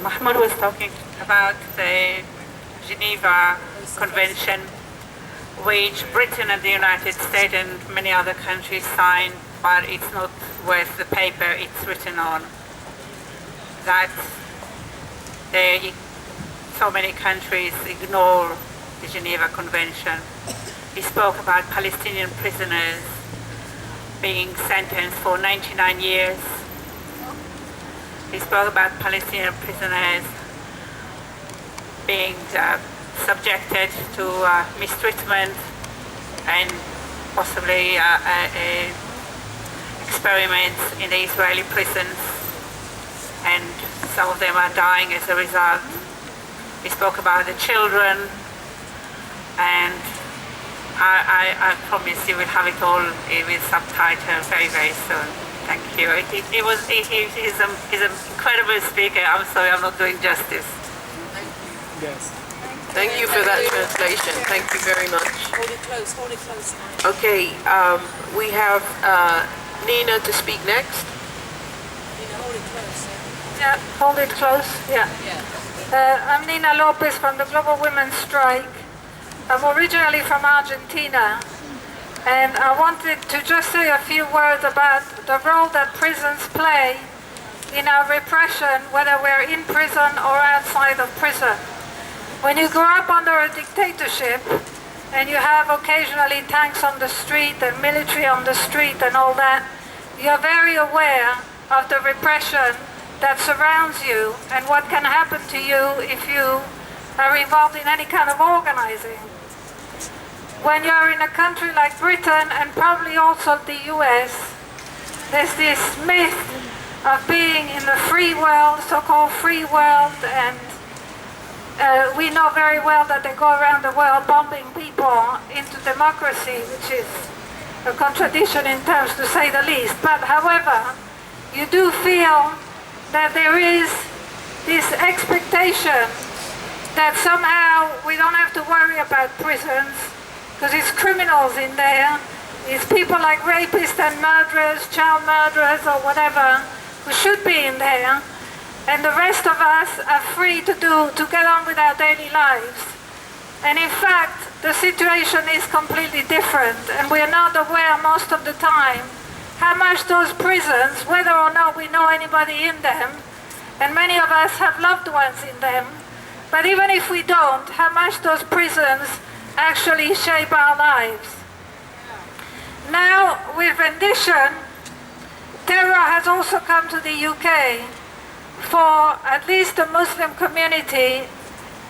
Mahmoud was talking about the Geneva Convention, which Britain and the United States and many other countries signed, but it's not worth the paper it's written on. That so many countries ignore the Geneva Convention. He spoke about Palestinian prisoners being sentenced for 99 years. He spoke about Palestinian prisoners being subjected to mistreatment and possibly experiments in the Israeli prisons, and some of them are dying as a result. He spoke about the children, and I promise you will have it all with subtitles very, very soon. Thank you. He's an incredible speaker. I'm sorry I'm not doing justice. Yes. Thank you for that translation. Thank you very much. Hold it close, hold it close. Okay, we have Nina to speak next. Nina, hold it close. Yeah, hold it close. Yeah. I'm Nina Lopez from the Global Women's Strike. I'm originally from Argentina, and I wanted to just say a few words about the role that prisons play in our repression, whether we're in prison or outside of prison. When you grow up under a dictatorship and you have occasionally tanks on the street and military on the street and all that, you're very aware of the repression that surrounds you and what can happen to you if you are involved in any kind of organizing. When you're in a country like Britain and probably also the US, there's this myth of being in the free world, so-called free world, and we know very well that they go around the world bombing people into democracy, which is a contradiction in terms to say the least. But however, you do feel that there is this expectation that somehow we don't have to worry about prisons, because it's criminals in there, it's people like rapists and murderers, child murderers or whatever, who should be in there, and the rest of us are free to get on with our daily lives. And in fact, the situation is completely different, and we are not aware most of the time how much those prisons, whether or not we know anybody in them, and many of us have loved ones in them, but even if we don't, how much those prisons actually shape our lives. Now, with rendition, terror has also come to the UK for at least the Muslim community,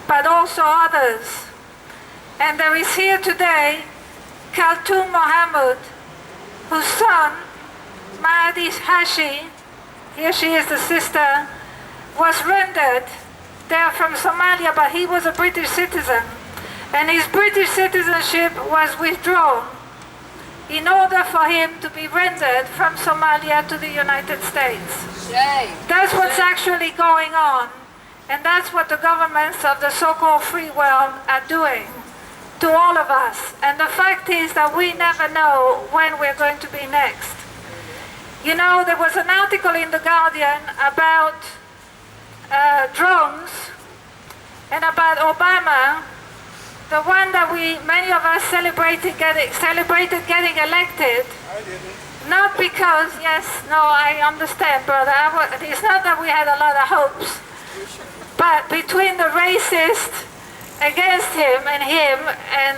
but also others. And there is here today Khaltoum Mohammed, whose son, Mahdi Hashi, here she is the sister, was rendered. They are from Somalia, but he was a British citizen. And his British citizenship was withdrawn in order for him to be rendered from Somalia to the United States. That's what's actually going on. And that's what the governments of the so-called free world are doing to all of us. And the fact is that we never know when we're going to be next. You know, there was an article in The Guardian about drones and about Obama, the one that many of us celebrated getting elected. I didn't. Not because, yes, no, I understand, brother. It's not that we had a lot of hopes, but between the racist against him and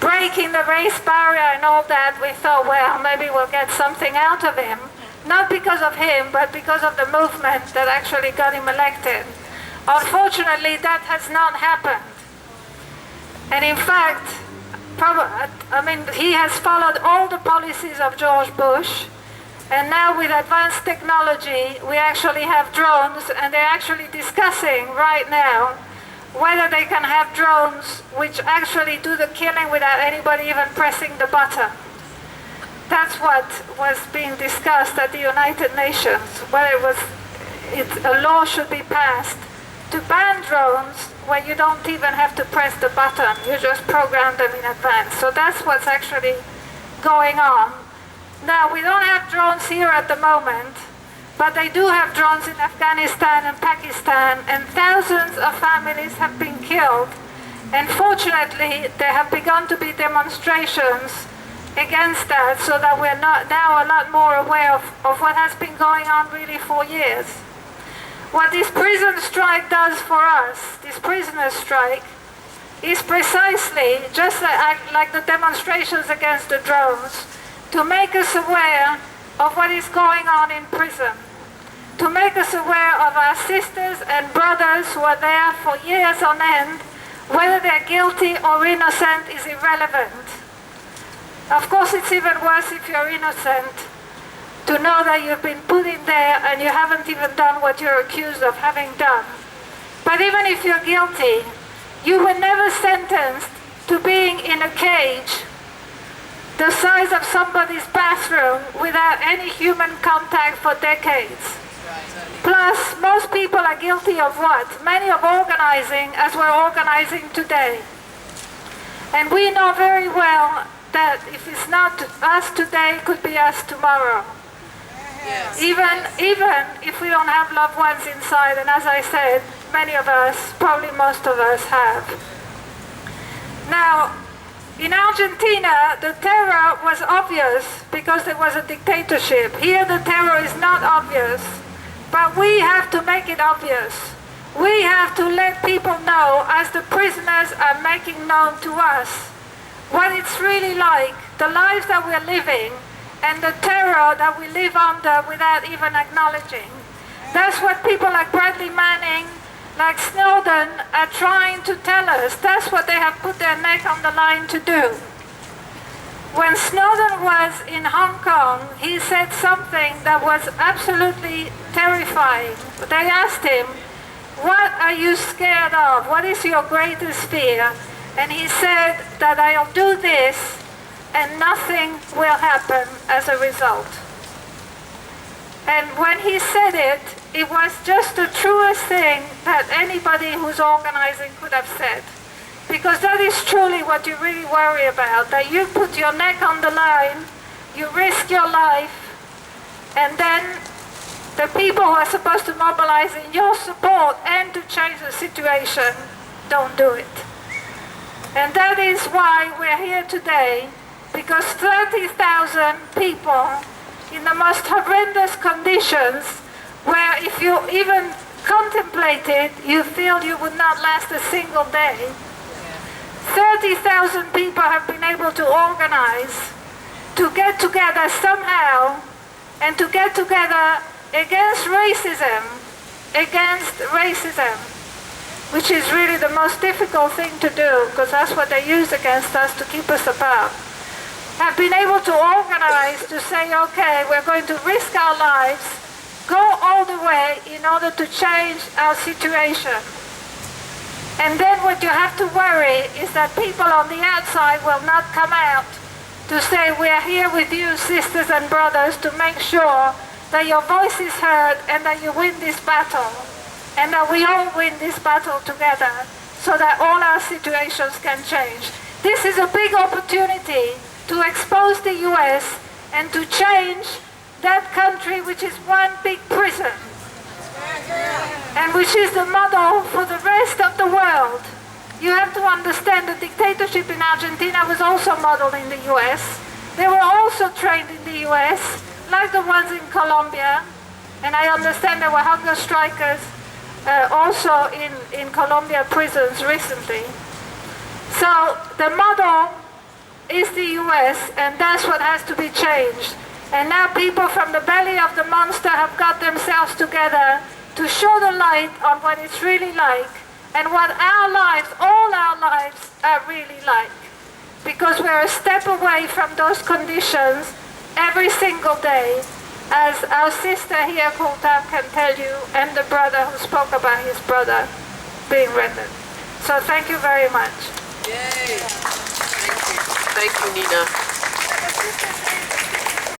breaking the race barrier and all that, we thought, well, maybe we'll get something out of him. Not because of him, but because of the movement that actually got him elected. Unfortunately, that has not happened. And in fact, he has followed all the policies of George Bush, and now with advanced technology, we actually have drones, and they're actually discussing right now whether they can have drones which actually do the killing without anybody even pressing the button. That's what was being discussed at the United Nations, whether a law should be passed to ban drones where you don't even have to press the button, you just program them in advance. So that's what's actually going on. Now, we don't have drones here at the moment, But they do have drones in Afghanistan and Pakistan, and thousands of families have been killed. And fortunately, there have begun to be demonstrations against that, so that we're now a lot more aware of what has been going on really for years. What this prison strike does for us, this prisoner strike, is precisely just like the demonstrations against the drones, to make us aware of what is going on in prison, to make us aware of our sisters and brothers who are there for years on end. Whether they're guilty or innocent is irrelevant. Of course, it's even worse if you're innocent, to know that you've been put in there and you haven't even done what you're accused of having done. But even if you're guilty, you were never sentenced to being in a cage the size of somebody's bathroom without any human contact for decades. Plus, most people are guilty of what? Many of organizing as we're organizing today. And we know very well that if it's not us today, it could be us tomorrow. Yes. Even if we don't have loved ones inside, and as I said, many of us, probably most of us have. Now, in Argentina, the terror was obvious because there was a dictatorship. Here the terror is not obvious, but we have to make it obvious. We have to let people know, as the prisoners are making known to us, what it's really like, the lives that we're living, and the terror that we live under without even acknowledging. That's what people like Bradley Manning, like Snowden, are trying to tell us. That's what they have put their neck on the line to do. When Snowden was in Hong Kong, he said something that was absolutely terrifying. They asked him, "What are you scared of? What is your greatest fear?" And he said that I'll do this and nothing will happen as a result. And when he said it, it was just the truest thing that anybody who's organizing could have said. Because that is truly what you really worry about, that you put your neck on the line, you risk your life, and then the people who are supposed to mobilize in your support and to change the situation don't do it. And that is why we're here today, because 30,000 people in the most horrendous conditions, where if you even contemplate it, you feel you would not last a single day. 30,000 people have been able to organize, to get together somehow, and to get together against racism, which is really the most difficult thing to do, because that's what they use against us to keep us apart. Have been able to organize to say, okay, we're going to risk our lives, go all the way in order to change our situation. And then what you have to worry is that people on the outside will not come out to say, we're here with you, sisters and brothers, to make sure that your voice is heard and that you win this battle. And that we all win this battle together so that all our situations can change. This is a big opportunity to expose the US and to change that country, which is one big prison and which is the model for the rest of the world. You have to understand the dictatorship in Argentina was also modeled in the US. They were also trained in the US, like the ones in Colombia, and I understand there were hunger strikers also in Colombia prisons recently. So the model is the US, and that's what has to be changed. And now people from the belly of the monster have got themselves together to show the light on what it's really like and what our lives, all our lives, are really like. Because we're a step away from those conditions every single day, as our sister here, Kultam, can tell you, and the brother who spoke about his brother being rendered. So thank you very much. Yay. Thank you, Nina.